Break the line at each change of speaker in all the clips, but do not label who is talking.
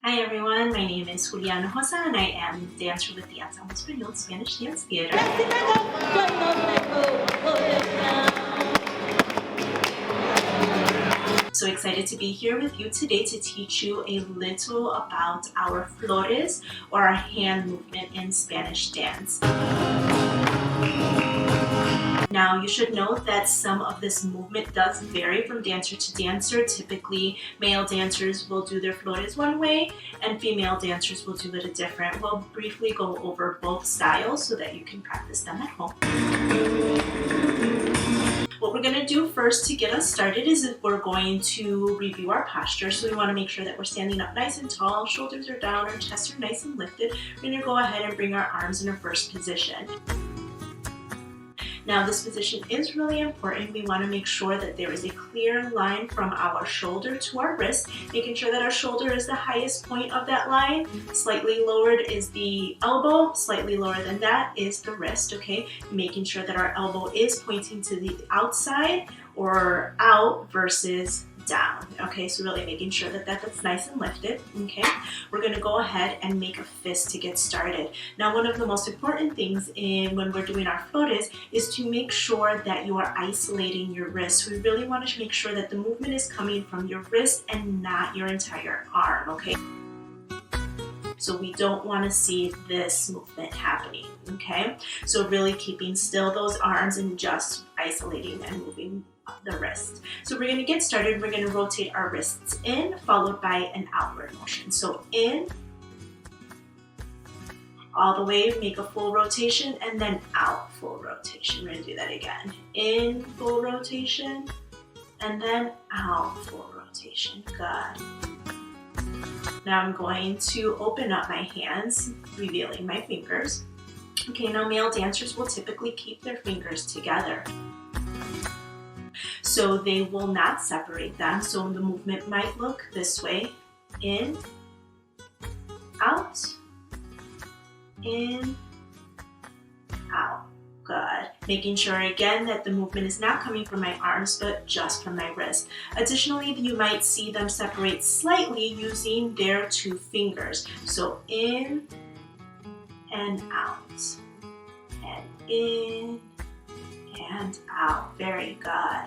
Hi everyone, my name is Hinojosa and I am dancer with the Ensemble Español Spanish Dance Theater. So excited to be here with you today to teach you a little about our Flores, or our hand movement in Spanish dance. Now, you should note that some of this movement does vary from dancer to dancer. Typically, male dancers will do their Flores one way and female dancers will do it a different. We'll briefly go over both styles so that you can practice them at home. What we're going to do first to get us started is we're going to review our posture. So we want to make sure that we're standing up nice and tall, shoulders are down, our chests are nice and lifted. We're going to go ahead and bring our arms in a first position. Now this position is really important. We want to make sure that there is a clear line from our shoulder to our wrist, making sure that our shoulder is the highest point of that line. Slightly lowered is the elbow, slightly lower than that is the wrist, okay? Making sure that our elbow is pointing to the outside or out versus down, okay? So really making sure that that's nice and lifted, okay? We're gonna go ahead and make a fist to get started. Now, one of the most important things when we're doing our Flores is to make sure that you are isolating your wrist. We really want to make sure that the movement is coming from your wrist and not your entire arm, okay? So we don't want to see this movement happening, okay? So really keeping still those arms and just isolating and moving the wrist. So we're going to get started. We're going to rotate our wrists in, followed by an outward motion. So in, all the way, make a full rotation, and then out, full rotation. We're going to do that again. In, full rotation, and then out, full rotation. Good. Now I'm going to open up my hands, revealing my fingers. Okay, now male dancers will typically keep their fingers together, so they will not separate them. So the movement might look this way: in, out, in, out. Good. Making sure again that the movement is not coming from my arms, but just from my wrist. Additionally, you might see them separate slightly using their two fingers. So in and out, and in and out. Very good.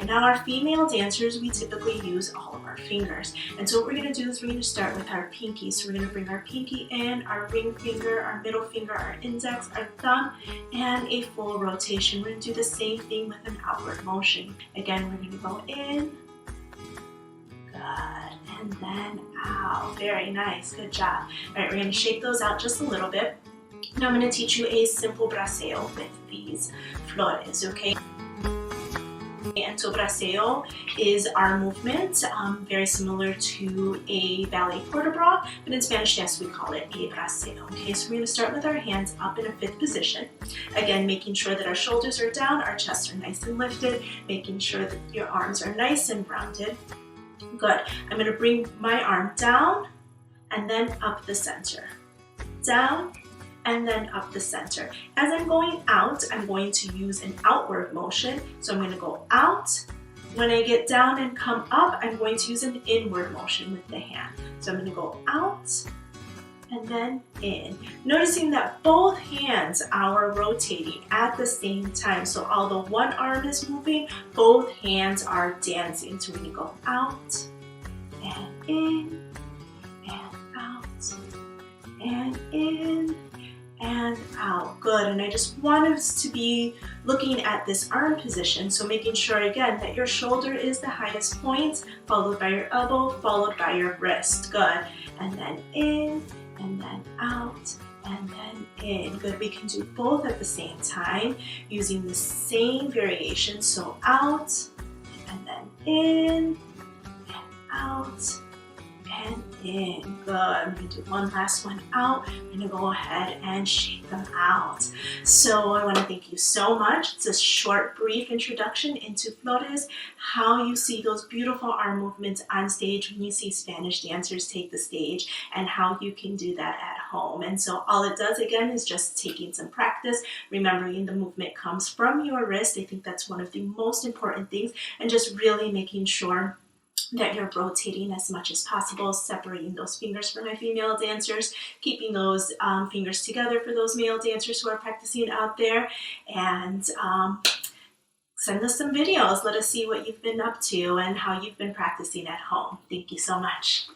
Now our female dancers, we typically use all of our fingers. And so what we're going to do is we're going to start with our pinkies. So we're going to bring our pinky in, our ring finger, our middle finger, our index, our thumb, and a full rotation. We're going to do the same thing with an outward motion. Again, we're going to go in, good, and then out. Very nice, good job. All right, we're going to shake those out just a little bit. Now I'm going to teach you a simple braceo with these Flores, okay? And so braceo is our movement, very similar to a ballet port de bras, but in Spanish, yes, we call it a braceo. Okay, so we're going to start with our hands up in a fifth position. Again, making sure that our shoulders are down, our chests are nice and lifted, making sure that your arms are nice and rounded. Good. I'm going to bring my arm down and then up the center. Down, and then up the center. As I'm going out, I'm going to use an outward motion. So I'm going to go out. When I get down and come up, I'm going to use an inward motion with the hand. So I'm going to go out and then in. Noticing that both hands are rotating at the same time. So although one arm is moving, both hands are dancing. So we're going to go out and in and out and in and out. Good. And I just want us to be looking at this arm position. So making sure again that your shoulder is the highest point, followed by your elbow, followed by your wrist. Good. And then in, and then out, and then in. Good. We can do both at the same time using the same variation. So out, and then in, and out, and in. Good. I'm going to do one last one out. I'm going to go ahead and shake them out. So I want to thank you so much. It's a short, brief introduction into Flores, how you see those beautiful arm movements on stage when you see Spanish dancers take the stage, and how you can do that at home. And so all it does again is just taking some practice, remembering the movement comes from your wrist. I think that's one of the most important things, and just really making sure that you're rotating as much as possible, separating those fingers for my female dancers, keeping those fingers together for those male dancers who are practicing out there, and send us some videos. Let us see what you've been up to and how you've been practicing at home. Thank you so much.